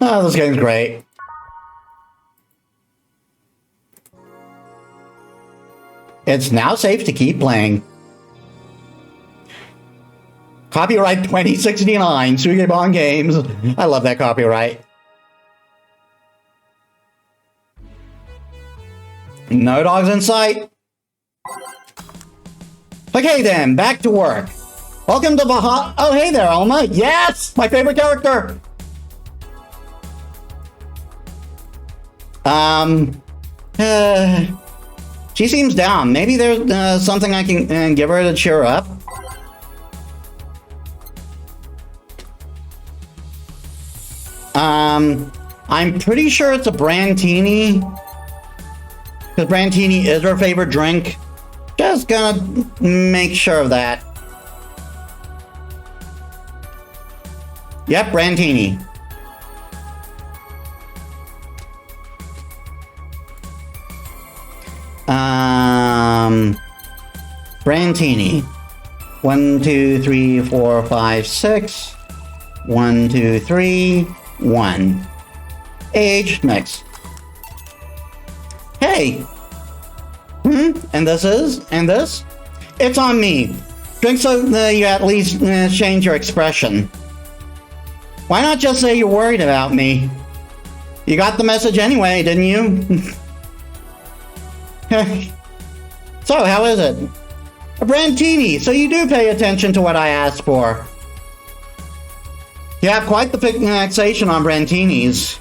Oh, this game's great. It's now safe to keep playing. Copyright 2069, Sugebon Games. I love that copyright. No dogs in sight. Okay then, back to work. Welcome to Baja. Oh, hey there, Alma. Yes, my favorite character. She seems down. Maybe there's something I can give her to cheer her up. I'm pretty sure it's a Brandtini. Because Brandtini is her favorite drink. Just gonna make sure of that. Yep, Brandtini. Brandtini. 1, 2, 3, 4, 5, 6. 1, 2, 3, 1. Age, mix. Hey! And this is? And this? It's on me. Drink so you at least change your expression. Why not just say you're worried about me? You got the message anyway, didn't you? So, how is it? A Brandtini, so you do pay attention to what I asked for. You have quite the fixation on Brandtinis.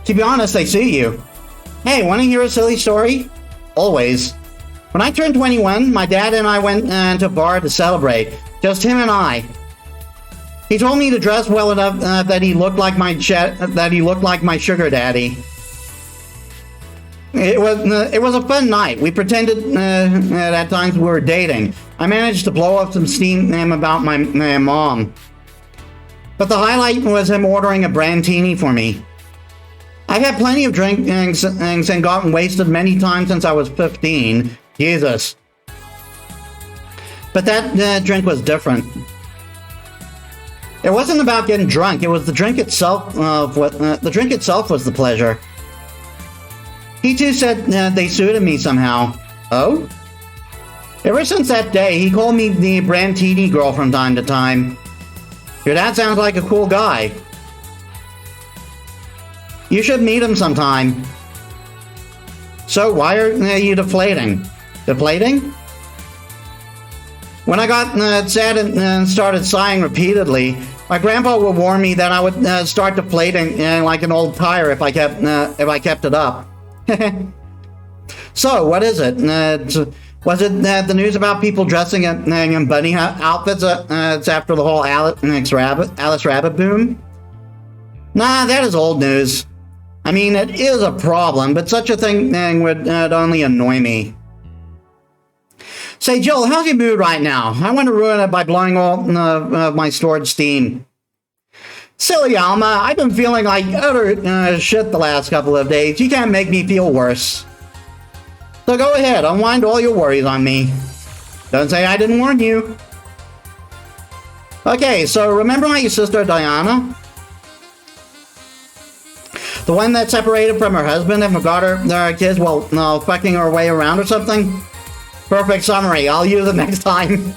To be honest, they suit you. Hey, want to hear a silly story? Always. When I turned 21, my dad and I went to a bar to celebrate. Just him and I. He told me to dress well enough that he looked like my sugar daddy. It was a fun night. We pretended at times we were dating. I managed to blow up some steam about my mom. But the highlight was him ordering a Brandtini for me. I've had plenty of drinks and gotten wasted many times since I was 15. Jesus. But that drink was different. It wasn't about getting drunk. It was the drink itself. The drink itself was the pleasure. He too said they suited me somehow. Oh? Ever since that day, he called me the Brandtini girl from time to time. Your dad sounds like a cool guy. You should meet him sometime. So why are you deflating? Deflating? When I got sad and started sighing repeatedly, my grandpa would warn me that I would start deflating like an old tire if I kept it up. So, what is it? Was it the news about people dressing in bunny outfits? It's after the whole Alice Rabbit boom? Nah, that is old news. I mean, it is a problem, but such a thing would only annoy me. Say, Jill, how's your mood right now? I want to ruin it by blowing all my stored steam. Silly Alma, I've been feeling like utter shit the last couple of days. You can't make me feel worse. So go ahead, unwind all your worries on me. Don't say I didn't warn you. Okay, so remember my sister Dayana? The one that separated from her husband and forgot her kids while fucking her way around or something? Perfect summary, I'll use it next time.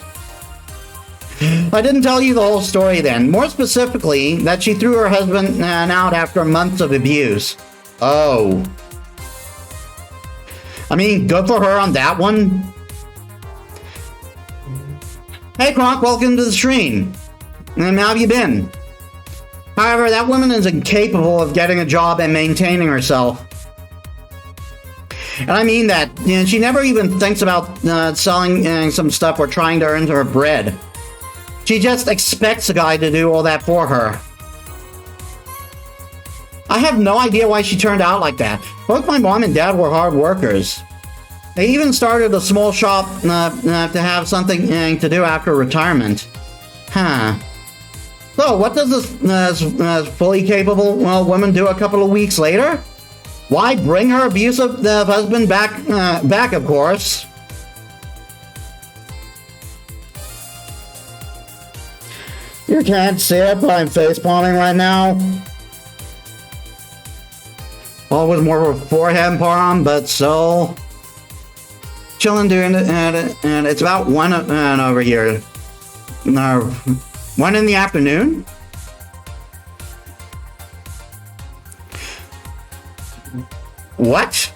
I didn't tell you the whole story then. More specifically, that she threw her husband out after months of abuse. Oh. I mean, good for her on that one. Hey Kronk, welcome to the stream. And how have you been? However, that woman is incapable of getting a job and maintaining herself. And I mean that. She never even thinks about selling some stuff or trying to earn her bread. She just expects a guy to do all that for her. I have no idea why she turned out like that. Both my mom and dad were hard workers. They even started a small shop to have something to do after retirement. Huh. So, what does this fully capable woman do a couple of weeks later? Why bring her abusive husband back, of course. You can't see it, but I'm face palming right now. Always more of a forehead palm, but so chilling doing it, and it's about 1 over here. No, 1 in the afternoon. What?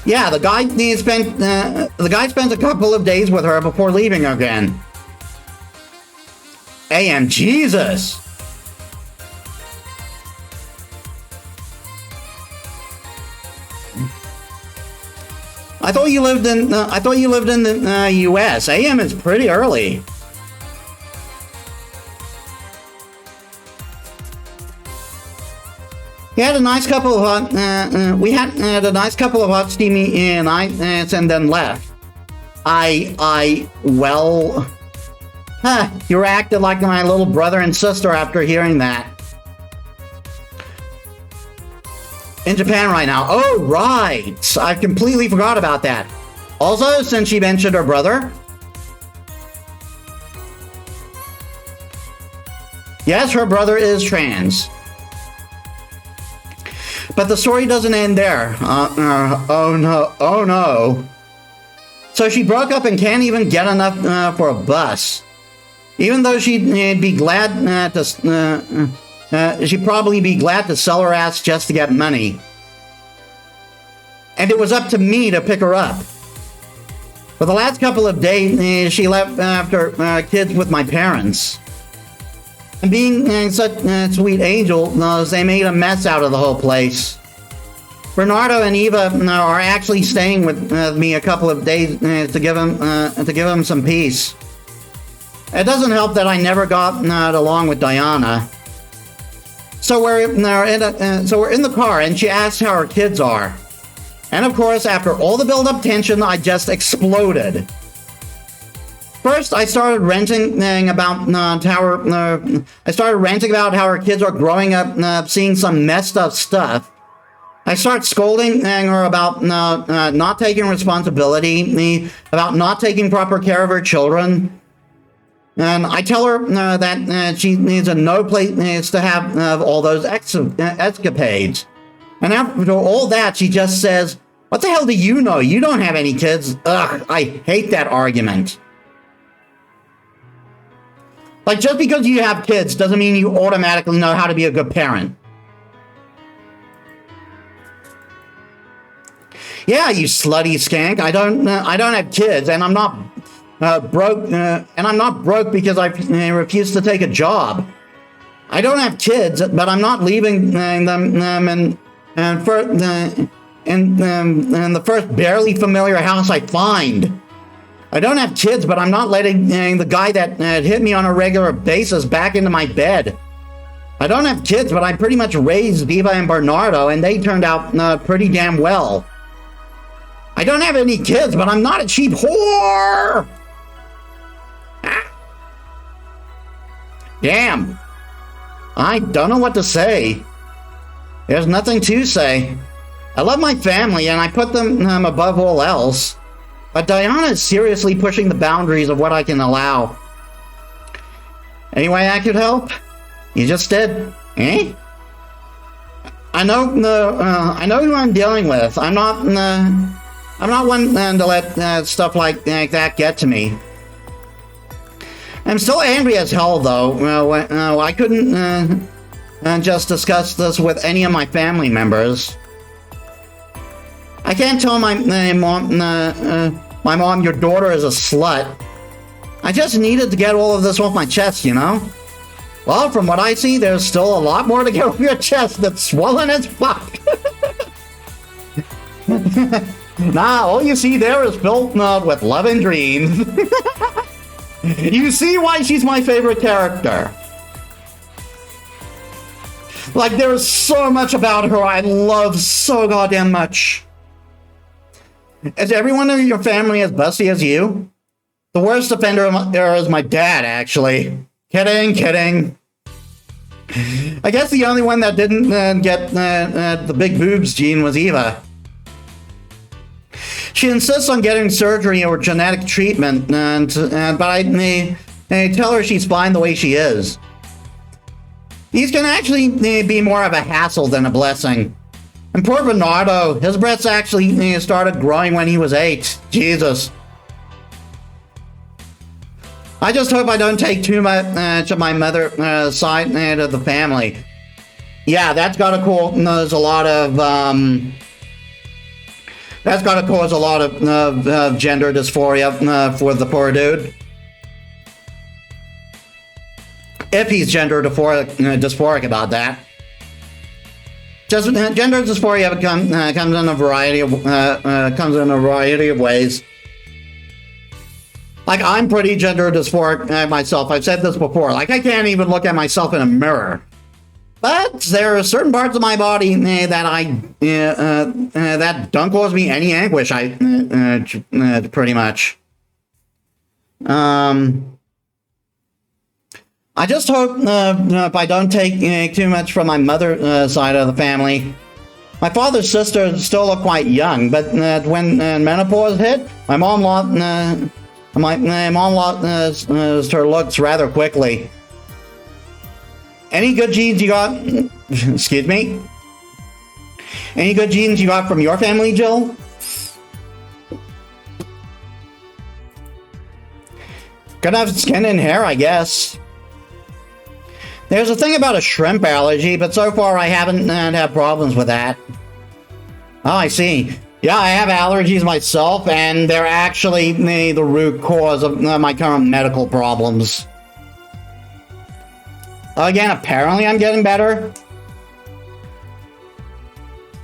Yeah, the guy spent a couple of days with her before leaving again. AM, Jesus. I thought you lived in the U.S. AM is pretty early. We had a nice couple of hot steamy nights and then left. Well, you acted like my little brother and sister after hearing that. In Japan right now. Oh, right. I completely forgot about that. Also, since she mentioned her brother. Yes, her brother is trans. But the story doesn't end there. Oh no. So she broke up and can't even get enough for a bus. Even though she'd be glad she'd probably be glad to sell her ass just to get money. And it was up to me to pick her up. For the last couple of days, she left after kids with my parents. And being such a sweet angel, they made a mess out of the whole place. Bernardo and Eva are actually staying with me a couple of days to give them some peace. It doesn't help that I never got along with Dayana. So we're in the car, and she asks how her kids are. And of course, after all the build-up tension, I just exploded. First, I started ranting about how her kids are growing up, seeing some messed up stuff. I start scolding her about not taking responsibility, about not taking proper care of her children. And I tell her that she needs no place to have all those escapades. And after all that, she just says, "What the hell do you know? You don't have any kids." Ugh, I hate that argument. Like, just because you have kids doesn't mean you automatically know how to be a good parent. Yeah, you slutty skank. I don't have kids, and I'm not broke. And I'm not broke because I refuse to take a job. I don't have kids, but I'm not leaving them in the first barely familiar house I find. I don't have kids, but I'm not letting the guy that hit me on a regular basis back into my bed. I don't have kids, but I pretty much raised Eva and Bernardo, and they turned out pretty damn well. I don't have any kids, but I'm not a cheap whore! Ah. Damn. I don't know what to say. There's nothing to say. I love my family, and I put them above all else. But Dayana is seriously pushing the boundaries of what I can allow. Any way I could help? You just did. Eh? I know who I'm dealing with. I'm not one to let stuff like that get to me. I'm still angry as hell, though. I couldn't just discuss this with any of my family members. I can't tell my mom your daughter is a slut. I just needed to get all of this off my chest, you know? Well, from what I see, there's still a lot more to get off your chest that's swollen as fuck. Nah, all you see there is filled with love and dreams. You see why she's my favorite character. Like, there's so much about her I love so goddamn much. Is everyone in your family as busty as you? The worst offender is my dad, actually. Kidding. I guess the only one that didn't get the big boobs gene was Eva. She insists on getting surgery or genetic treatment, but and tell her she's fine the way she is. These can actually be more of a hassle than a blessing. And poor Bernardo, his breasts actually started growing when he was 8. Jesus. I just hope I don't take too much of my mother's side of the family. Yeah, that's gotta cause a lot of gender dysphoria for the poor dude. If he's gender dysphoric about that. Just gender dysphoria comes in a variety of ways. Like, I'm pretty gender dysphoric myself. I've said this before. Like, I can't even look at myself in a mirror. But there are certain parts of my body that don't cause me any anguish. Pretty much. I just hope if I don't take too much from my mother's side of the family. My father's sister still looked quite young, but when menopause hit, my mom lost her looks rather quickly. Any good genes you got? Excuse me? Any good genes you got from your family, Jill? Good enough skin and hair, I guess. There's a thing about a shrimp allergy, but so far I haven't had problems with that. Oh, I see. Yeah, I have allergies myself, and they're actually the root cause of my current medical problems. Again, apparently I'm getting better.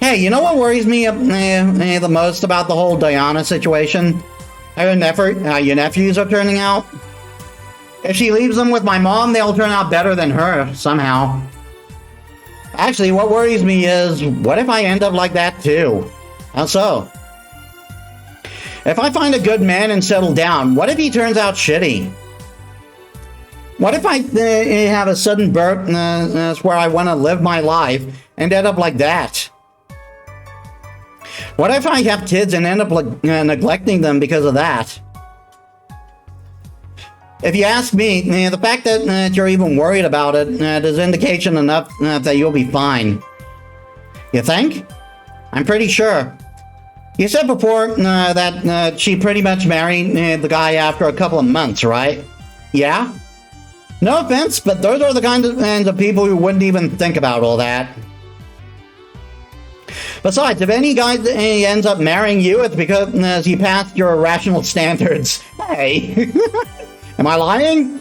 Hey, you know what worries me the most about the whole Dayana situation? How your nephews are turning out? If she leaves them with my mom, they'll turn out better than her, somehow. Actually, what worries me is, what if I end up like that too? How so? If I find a good man and settle down, what if he turns out shitty? What if I have a sudden burp where I want to live my life and end up like that? What if I have kids and end up neglecting them because of that? If you ask me, the fact that you're even worried about it is indication enough that you'll be fine. You think? I'm pretty sure. You said before that she pretty much married the guy after a couple of months, right? Yeah? No offense, but those are the kinds of people who wouldn't even think about all that. Besides, if any guy ends up marrying you, it's because he passed your rational standards. Hey! Am I lying?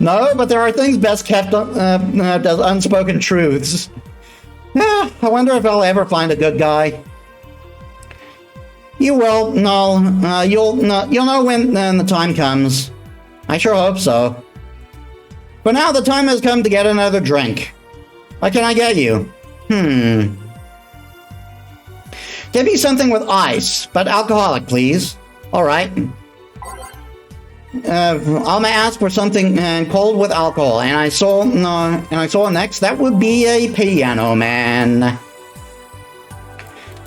No, but there are things best kept as unspoken truths. I wonder if I'll ever find a good guy. You will. No, you'll know when the time comes. I sure hope so. For now, the time has come to get another drink. What can I get you? Give me something with ice, but alcoholic, please. All right. Alma asked for something cold with alcohol, and I saw next that would be a piano man.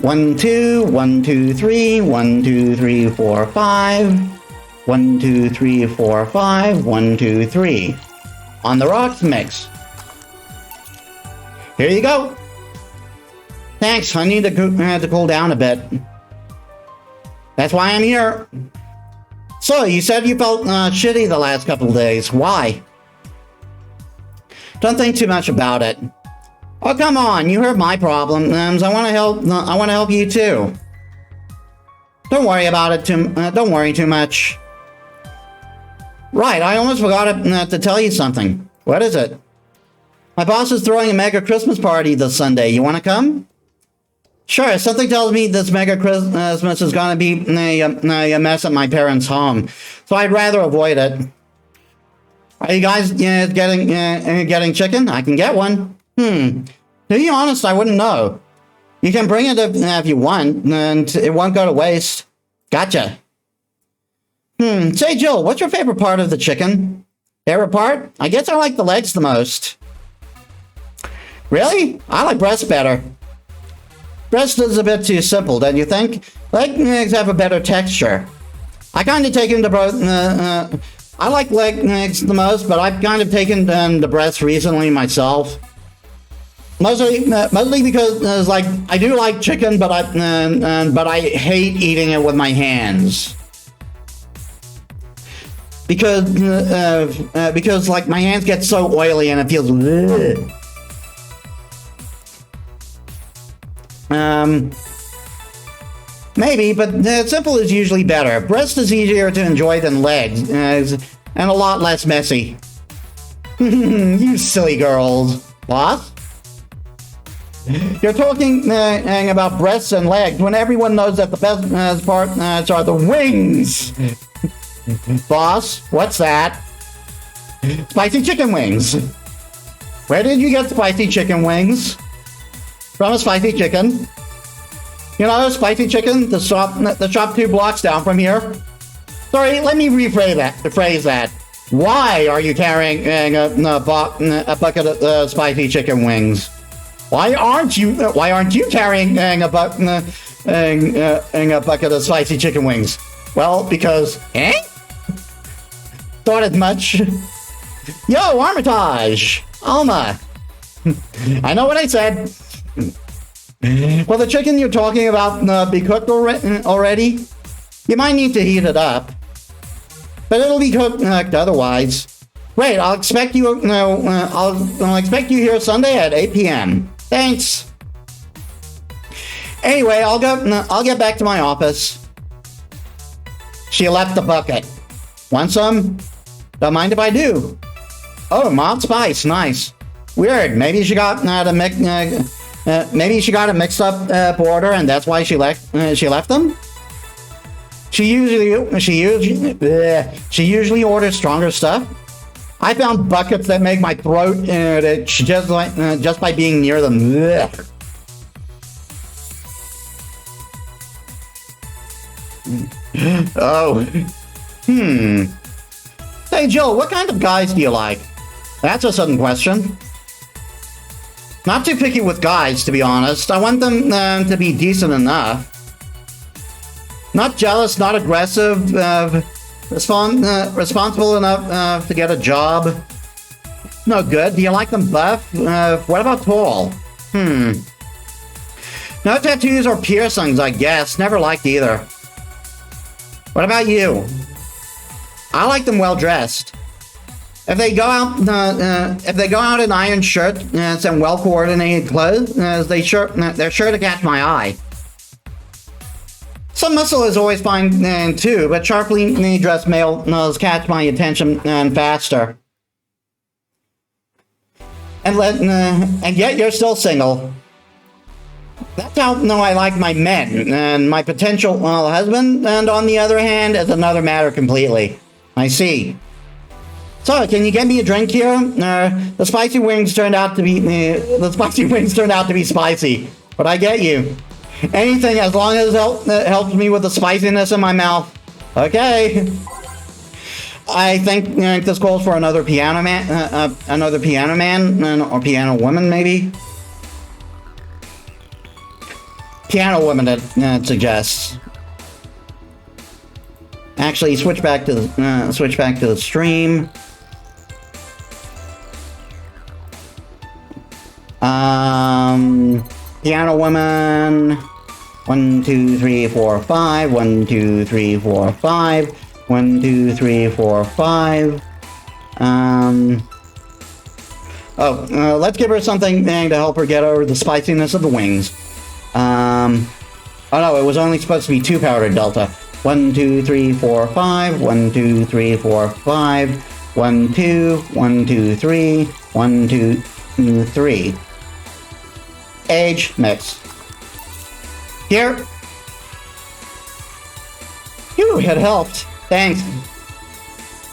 1 2 1 2 3 1 2 3 4 5 1 2 3 4 5 1 2 3 on the rocks mix. Here you go. Thanks. I need to cool down a bit. That's why I'm here. So, you said you felt shitty the last couple of days. Why? Don't think too much about it. Oh, come on. You heard my problems. I want to help you too. Don't worry about it don't worry too much. Right, I almost forgot to tell you something. What is it? My boss is throwing a mega Christmas party this Sunday. You want to come? Sure, something tells me this mega Christmas is going to be a mess at my parents' home, so I'd rather avoid it. Are you guys getting chicken? I can get one. To be honest, I wouldn't know. You can bring it if you want, and it won't go to waste. Gotcha. Say, Jill, what's your favorite part of the chicken? Favorite part? I guess I like the legs the most. Really? I like breast better. Breast is a bit too simple, don't you think? Legs have a better texture. I kind of take into both. I like legs the most, but I've kind of taken the breasts recently myself. Mostly because like I do like chicken, but I hate eating it with my hands. Because like my hands get so oily and it feels. Maybe, but simple is usually better. Breast is easier to enjoy than legs, and a lot less messy. You silly girls. What? You're talking about breasts and legs when everyone knows that the best parts are the wings. Boss, what's that? Spicy chicken wings. Where did you get spicy chicken wings? From a spicy chicken. You know, spicy chicken, the shop 2 blocks down from here. Sorry, let me rephrase that. Why are you carrying a bucket of spicy chicken wings? Why aren't you carrying a bucket of spicy chicken wings? Well, because thought as much. Yo, Armitage, Alma. I know what I said. Well, the chicken you're talking about be cooked already? You might need to heat it up, but it'll be cooked otherwise. Great, I'll expect you. I'll expect you here Sunday at 8 p.m. Thanks. Anyway, I'll get back to my office. She left the bucket. Want some? Don't mind if I do. Oh, mild spice, nice. Weird. Maybe she got maybe she got a mixed-up order, and that's why she left them. She usually orders stronger stuff. I found buckets that make my throat itch just by being near them. Ugh. Oh. Hey, Jill, what kind of guys do you like? That's a sudden question. Not too picky with guys, to be honest. I want them to be decent enough. Not jealous, not aggressive, responsible enough to get a job. No good. Do you like them buff? What about tall? No tattoos or piercings, I guess. Never liked either. What about you? I like them well dressed. If they go out in iron shirts and well coordinated clothes, they're sure to catch my eye. Some muscle is always fine too, but sharply dressed males catch my attention faster. And yet you're still single. That's how I like my men, and my potential husband, and on the other hand, is another matter completely. I see. So, can you get me a drink here? The spicy wings turned out to be spicy, but I get you. Anything as long as it helps me with the spiciness in my mouth. Okay. I think this calls for another piano man, or piano woman, maybe. Piano woman, it suggests. Actually, switch back to the stream. Piano woman. 1, 2, 3, 4, 5. 1, 2, 3, 4, 5. 1, 2, 3, 4, 5. Let's give her something to help her get over the spiciness of the wings. Oh no, it was only supposed to be 2 powdered Delta. 1, 2, 3, 4, 5. 1, 2, 3, 4, 5. 1, 2, 1, 2, 3. 1, 2, 3. Age mix. Here. Phew, it helped. Thanks.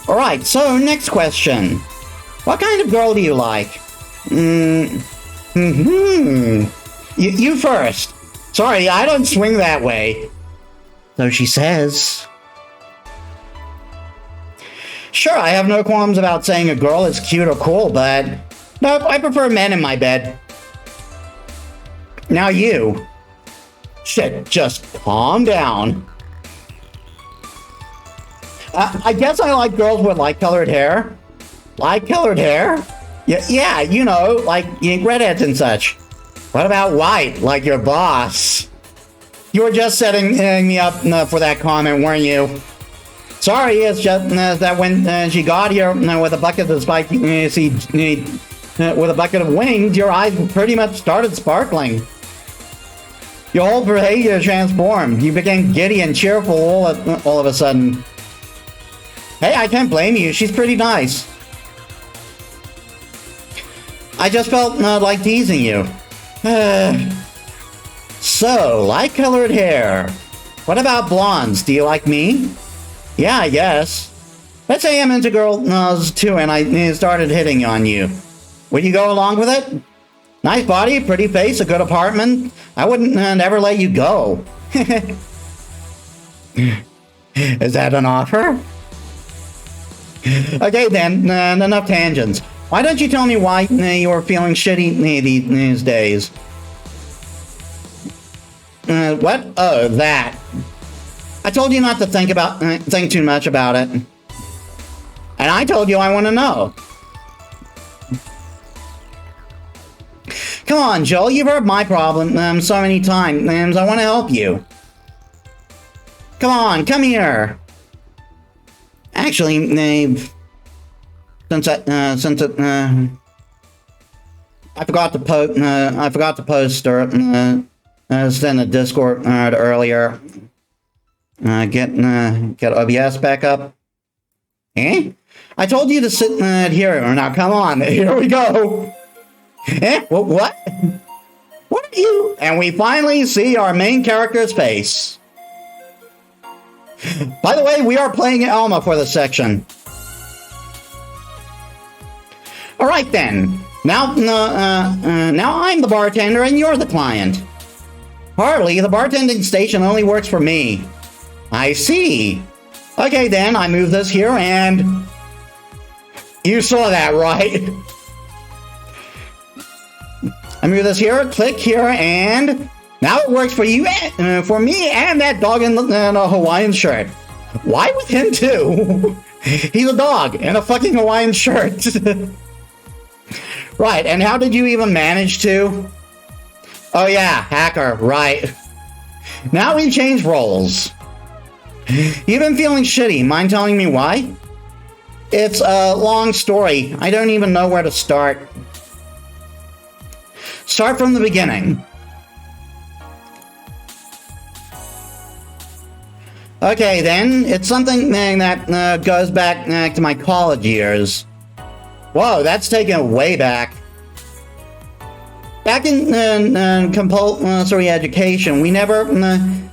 Alright, so next question. What kind of girl do you like? You first. Sorry, I don't swing that way. So she says. Sure, I have no qualms about saying a girl is cute or cool, but nope, I prefer men in my bed. Now you. Shit, just calm down. I guess I like girls with light-colored hair. Light-colored hair? Yeah, you know, like redheads and such. What about white, like your boss? You were just setting me up for that comment, weren't you? Sorry, it's just that when she got here with a bucket of spiky, with a bucket of wings, your eyes pretty much started sparkling. Your whole behavior transformed. You became giddy and cheerful all of a sudden. Hey, I can't blame you. She's pretty nice. I just felt like teasing you. So, light-colored hair. What about blondes? Do you like me? Yeah, I guess. Let's say I'm into girls too, and I started hitting on you. Would you go along with it? Nice body, pretty face, a good apartment. I wouldn't ever let you go. Is that an offer? Okay then, enough tangents. Why don't you tell me why you were feeling shitty these days? What? Oh, that. I told you not to think too much about it. And I told you I want to know. Come on, Joel, you've heard my problem so many times. I want to help you. Come on, come here. Actually, I forgot to post or send a Discord earlier. Get OBS back up. Eh? I told you to sit here. Now, come on. Here we go. Eh? What? What are you? And we finally see our main character's face. By the way, we are playing Alma for this section. All right then. Now I'm the bartender and you're the client. Hardly. The bartending station only works for me. I see. Okay then, I move this here and... You saw that, right? I move this here, click here, and... Now it works for you, for me, and that dog in a Hawaiian shirt. Why with him too? He's a dog in a fucking Hawaiian shirt. Right, and how did you even manage to? Oh yeah, hacker, right. Now we change roles. You've been feeling shitty, mind telling me why? It's a long story, I don't even know where to start. Start from the beginning. Okay then, it's something that goes back to my college years. Whoa, that's taken it way back. Back in compulsory education, we never made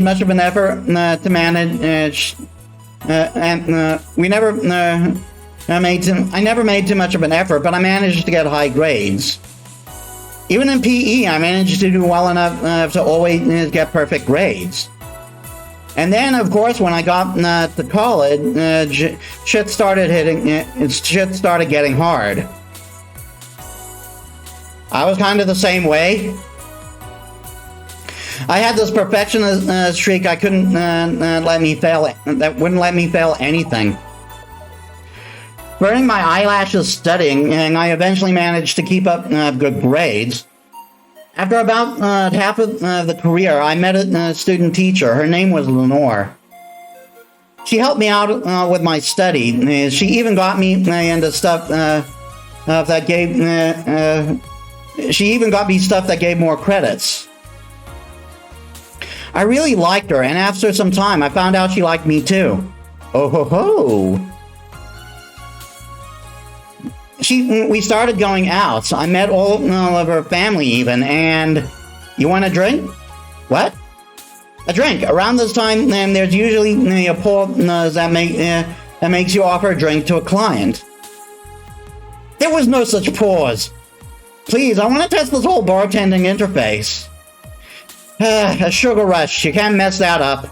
much of an effort to manage, I never made too much of an effort, but I managed to get high grades. Even in PE, I managed to do well enough to always get perfect grades. And then, of course, when I got to college, shit started getting hard. I was kind of the same way. I had this perfectionist streak I couldn't let me fail, that wouldn't let me fail anything. Burning my eyelashes studying, and I eventually managed to keep up good grades. After about half of the career, I met a student teacher. Her name was Lenore. She helped me out with my study. She even got me into stuff that gave... she even got me stuff that gave more credits. I really liked her, and after some time, I found out she liked me too. Oh ho ho! We started going out, so I met all of her family even, and... You want a drink? What? A drink. Around this time, there's usually a pause that makes you offer a drink to a client. There was no such pause. Please, I want to test this whole bartending interface. A sugar rush, you can't mess that up.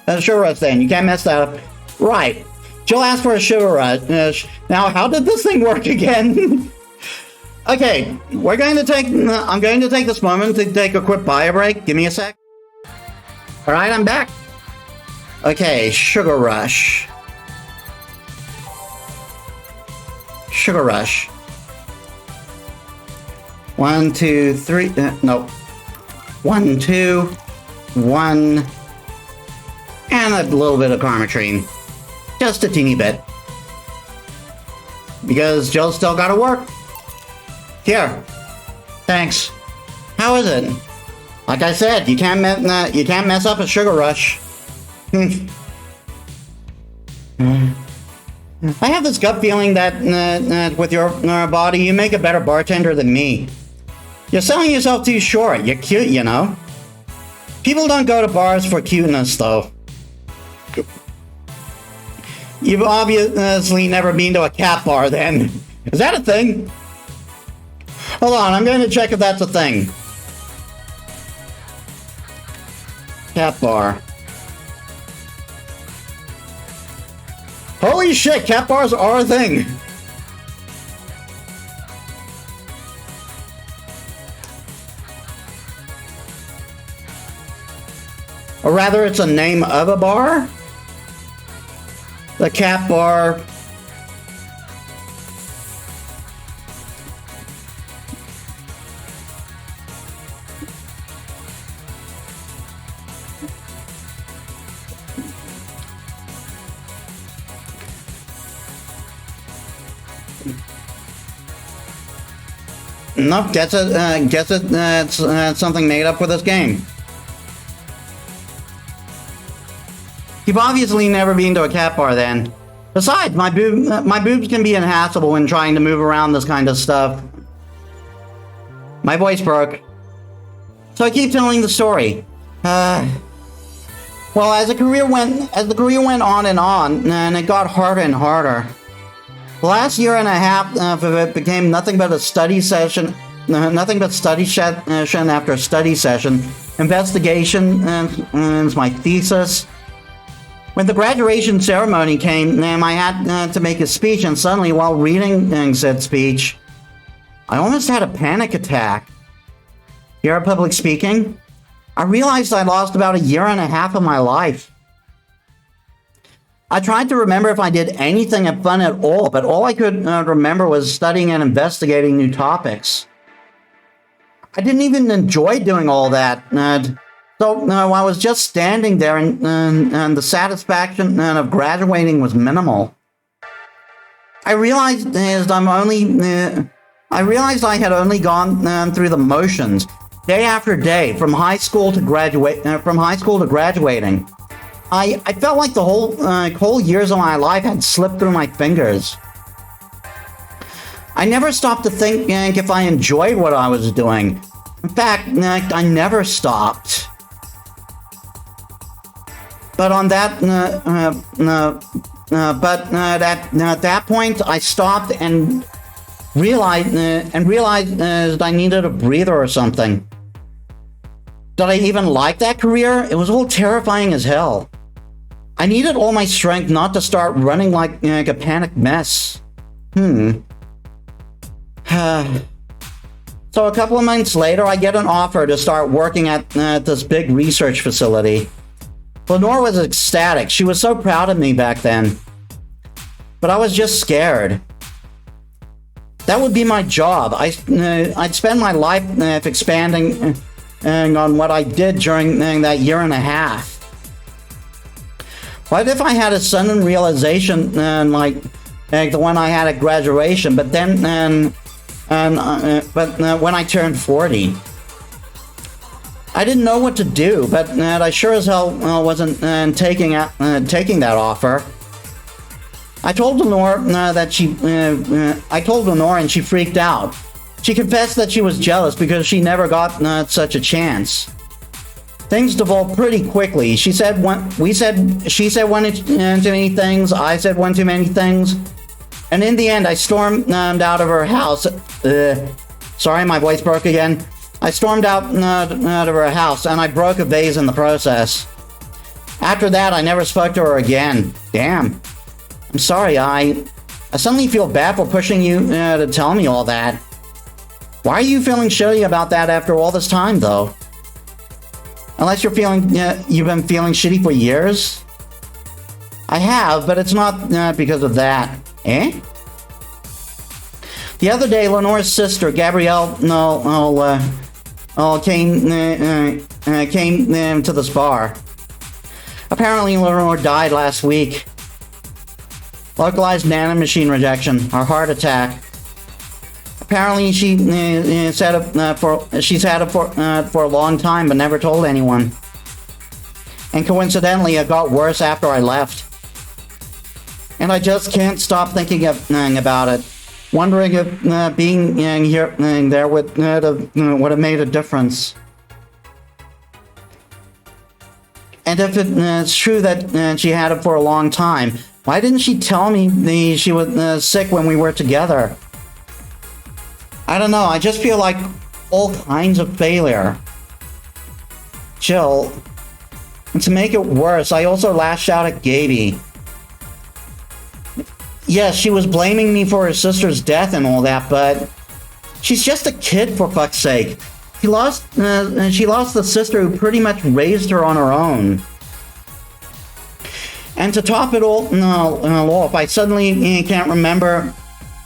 A sugar rush then, you can't mess that up. Right. She'll ask for a sugar rush. Now, how did this thing work again? Okay, I'm going to take this moment to take a quick bio break. Give me a sec. Alright, I'm back. Okay, Sugar Rush. Sugar Rush. 1, 2, 3. No. 1, 2, 1. And a little bit of Karmatrine. Just a teeny bit. Because Joe's still gotta work. Here. Thanks. How is it? Like I said, you can't mess up a Sugar Rush. I have this gut feeling that with your body, you make a better bartender than me. You're selling yourself too short. You're cute, you know? People don't go to bars for cuteness, though. You've obviously never been to a cat bar, then. Is that a thing? Hold on, I'm going to check if that's a thing. Cat bar. Holy shit, cat bars are a thing! Or rather, it's a name of a bar? The cat bar. Nope, guess it's something made up for this game. You've obviously never been to a cat bar then. Besides, my boobs can be inhabitable when trying to move around this kind of stuff. My voice broke. So I keep telling the story. Well, as the career went on, and it got harder and harder. The last year and a half of it became nothing but study session after study session, investigation, and my thesis. When the graduation ceremony came, I had to make a speech, and suddenly, while reading said speech, I almost had a panic attack. Fear of public speaking? I realized I lost about a year and a half of my life. I tried to remember if I did anything fun at all, but all I could remember was studying and investigating new topics. I didn't even enjoy doing all that. So I was just standing there, and the satisfaction of graduating was minimal. I realized I had only gone through the motions, day after day, from high school to graduating. I felt like the whole years of my life had slipped through my fingers. I never stopped to think if I enjoyed what I was doing. In fact, I never stopped. But on that, at that point, I stopped and realized I needed a breather or something. Did I even like that career? It was all terrifying as hell. I needed all my strength not to start running like a panicked mess. So a couple of months later, I get an offer to start working at this big research facility. Lenore was ecstatic. She was so proud of me back then. But I was just scared. That would be my job. I'd spend my life expanding on what I did during that year and a half. What if I had a sudden realization like the one I had at graduation, but when I turned 40? I didn't know what to do, but I sure as hell wasn't taking that offer. I told Lenore and she freaked out. She confessed that she was jealous because she never got such a chance. Things devolved pretty quickly. She said one too many things. I said one too many things. And in the end, I stormed out of her house. Sorry, my voice broke again. I stormed out of her house, and I broke a vase in the process. After that, I never spoke to her again. Damn. I'm sorry, I suddenly feel bad for pushing you to tell me all that. Why are you feeling shitty about that after all this time, though? Unless you've been feeling shitty for years? I have, but it's not because of that. Eh? The other day, Lenore's sister, Gabrielle, came to this bar. Apparently, Lenore died last week. Localized nanomachine rejection, or heart attack. Apparently, she's had it for a long time, but never told anyone. And coincidentally, it got worse after I left. And I just can't stop thinking about it, wondering if being here there would have made a difference. And if it's true that she had it for a long time, why didn't she tell me she was sick when we were together? I don't know, I just feel like all kinds of failure. Jill. And to make it worse, I also lashed out at Gaby. Yes, she was blaming me for her sister's death and all that, but she's just a kid, for fuck's sake. She lost the sister who pretty much raised her on her own. And to top it all off, I suddenly can't remember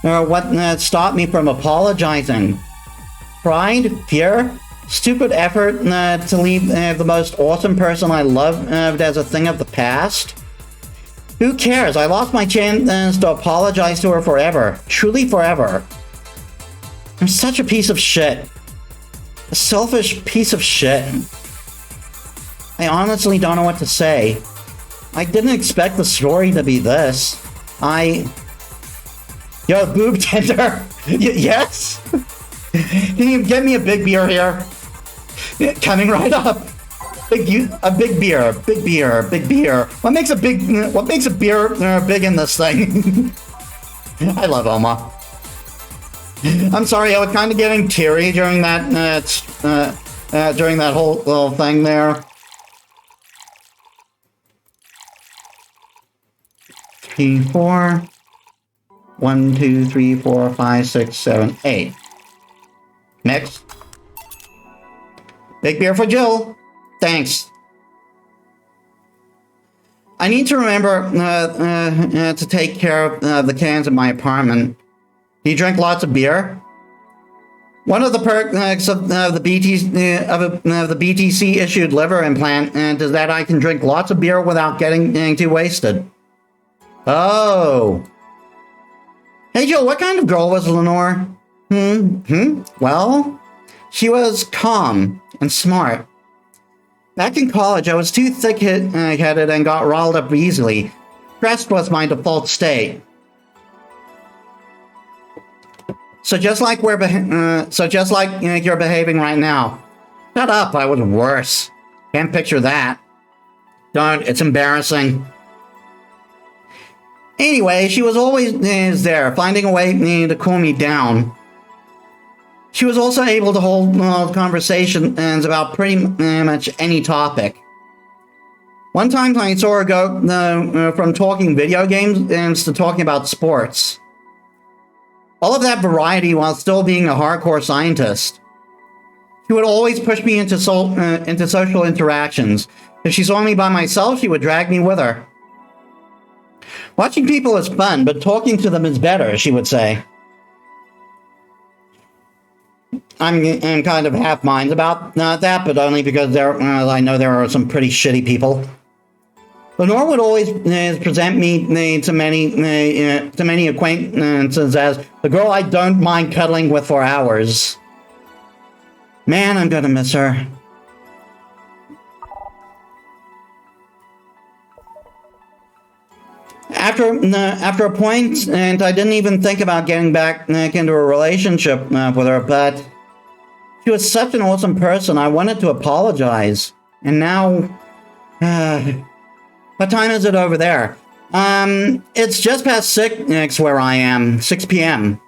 what stopped me from apologizing. Pride? Fear? Stupid effort to leave the most awesome person I loved as a thing of the past? Who cares? I lost my chance to apologize to her forever. Truly forever. I'm such a piece of shit. A selfish piece of shit. I honestly don't know what to say. I didn't expect the story to be this. Yo, boob tender. Yes? Can you get me a big beer here? Coming right up. A big beer. What makes a beer big in this thing? I love Alma. I'm sorry, I was kind of getting teary during that whole little thing there. 3, 4. 1, 2, 3, 4, 5, 6, 7, 8. Next. Big beer for Jill. Thanks. I need to remember to take care of the cans in my apartment. Do you drink lots of beer? One of the perks of the BTC issued liver implant is that I can drink lots of beer without getting too wasted. Oh. Hey Jill, what kind of girl was Lenore? Well, she was calm and smart. Back in college, I was too thick-headed and got riled up easily. Stress was my default state. So just like you're behaving right now. Shut up, I was worse. Can't picture that. Don't, it's embarrassing. Anyway, she was always there, finding a way to cool me down. She was also able to hold conversations about pretty much any topic. One time I saw her go from talking video games to talking about sports. All of that variety while still being a hardcore scientist. She would always push me into social interactions. If she saw me by myself, she would drag me with her. Watching people is fun, but talking to them is better, she would say. I'm kind of half minds about that, but only because I know there are some pretty shitty people. Lenore would always present me to many acquaintances as the girl I don't mind cuddling with for hours. Man, I'm gonna miss her. After a point, and I didn't even think about getting back into a relationship with her, but she was such an awesome person, I wanted to apologize. And now, what time is it over there? It's just past 6 where I am, 6 p.m.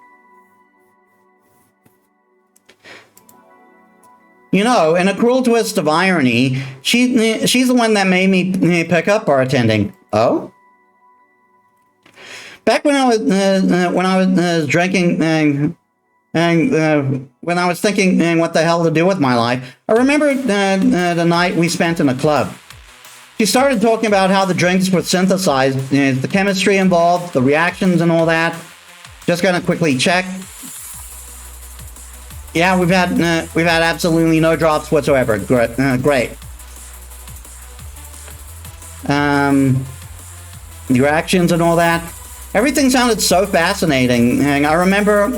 You know, in a cruel twist of irony, she's the one that made me pick up bartending. Oh? Back when I was drinking and when I was thinking what the hell to do with my life, I remember the night we spent in a club. She started talking about how the drinks were synthesized, the chemistry involved, the reactions and all that. Just gonna quickly check. Yeah, we've had absolutely no drops whatsoever. Great. The reactions and all that. Everything sounded so fascinating. And I remember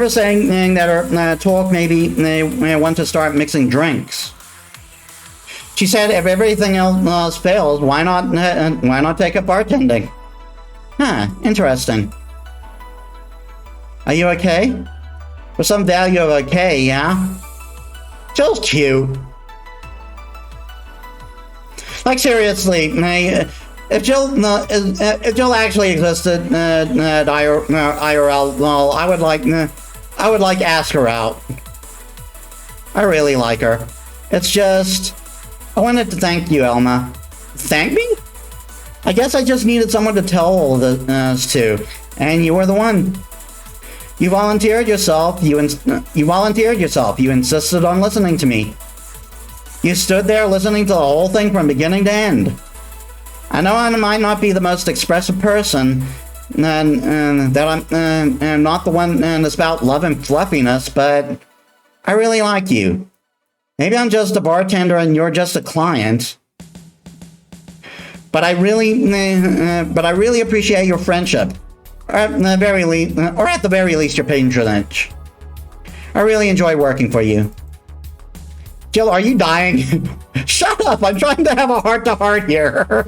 saying that her talk maybe they want to start mixing drinks. She said if everything else fails, why not take up bartending? Huh, interesting. Are you okay? For some value of okay, yeah? Jill's cute. Like seriously, if Jill actually existed at IRL, well, I would like ask her out. I really like her. It's just, I wanted to thank you, Alma. Thank me? I guess I just needed someone to tell all this to, and you were the one. You volunteered yourself. You insisted on listening to me. You stood there listening to the whole thing from beginning to end. I know I might not be the most expressive person, and that I'm not the one to spout love and fluffiness, but I really like you. Maybe I'm just a bartender and you're just a client. But I really appreciate your friendship. Or at the very least, your patronage. I really enjoy working for you. Jill, are you dying? Shut up! I'm trying to have a heart-to-heart here.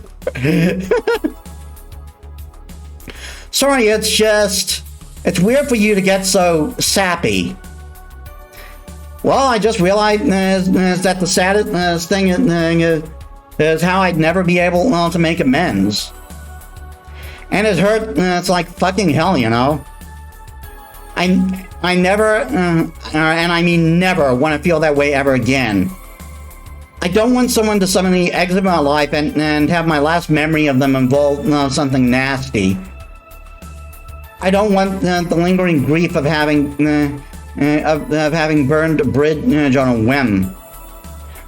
Sorry, it's weird for you to get so sappy. Well, I just realized that the saddest thing is how I'd never be able to make amends. And it hurt, it's like fucking hell, you know? I never, and I mean never, want to feel that way ever again. I don't want someone to suddenly exit my life and have my last memory of them involve something nasty. I don't want the lingering grief of having burned a bridge on a whim.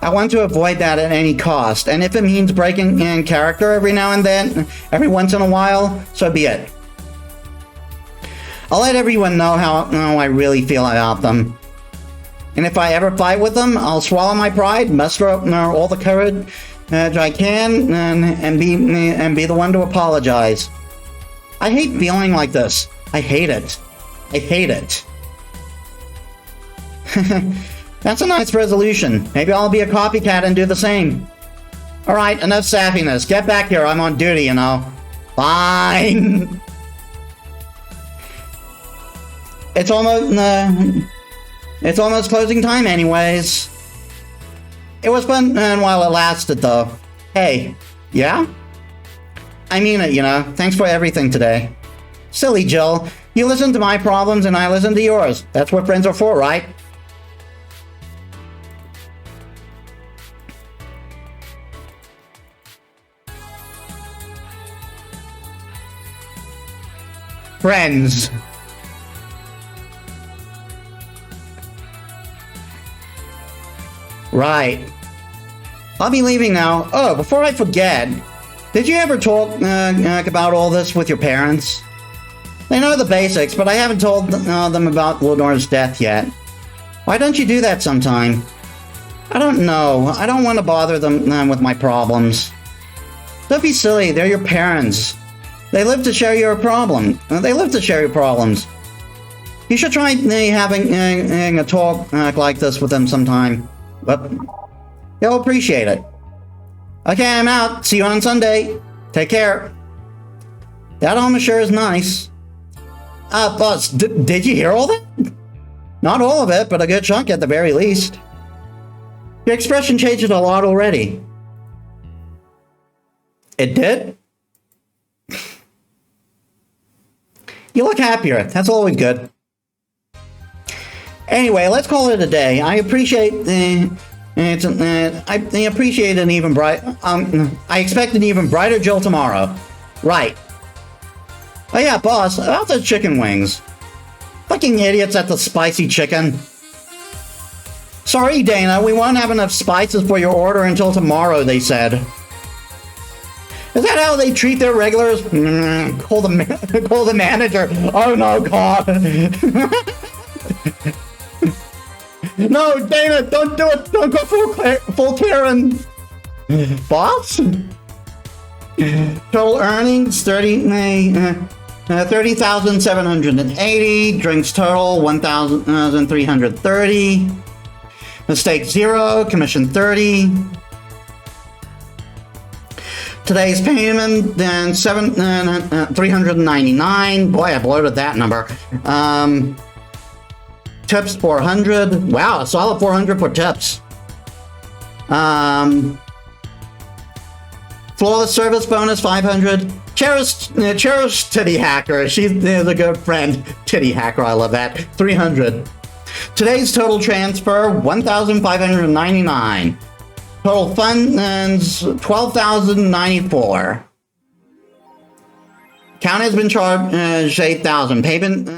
I want to avoid that at any cost, and if it means breaking in character every now and then, every once in a while, so be it. I'll let everyone know how I really feel about them. And if I ever fight with them, I'll swallow my pride, muster up all the courage I can, and be the one to apologize. I hate feeling like this. I hate it. I hate it. That's a nice resolution. Maybe I'll be a copycat and do the same. Alright, enough saffiness. Get back here, I'm on duty, you know. Fine. It's almost closing time anyways. It was fun while it lasted though. Hey, yeah? I mean it, you know. Thanks for everything today. Silly Jill. You listen to my problems and I listen to yours. That's what friends are for, right? Friends. Right. I'll be leaving now. Oh, before I forget, did you ever talk about all this with your parents? They know the basics, but I haven't told them about Leonore's death yet. Why don't you do that sometime? I don't know. I don't want to bother them with my problems. Don't be silly. They're your parents. They live to share your problem. They live to share your problems. You should try having a talk like this with them sometime. But they'll appreciate it. Okay, I'm out. See you on Sunday. Take care. That Alma sure is nice. Boss, did you hear all that? Not all of it, but a good chunk at the very least. Your expression changes a lot already. It did? You look happier. That's always good. Anyway, let's call it a day. I appreciate I appreciate an even bright. I expect an even brighter Jill tomorrow. Right. Oh yeah, boss. About the chicken wings. Fucking idiots at the spicy chicken. Sorry, Dana, we won't have enough spices for your order until tomorrow, they said. Is that how they treat their regulars? Call the manager. Oh no, God. No, Dana, don't do it. Don't go full Karen. Boss? Total earnings, 30,780. Drinks total, 1,330. Mistake 0. Commission 30. Today's payment, then 399. Boy, I bloated that number. Tips 400. Wow, a solid 400 for tips. Flawless service bonus 500. Cherish Titty Hacker. She's a good friend. Titty Hacker, I love that. 300. Today's total transfer 1,599. Total funds 12,094. Count has been charged 8,000. Payment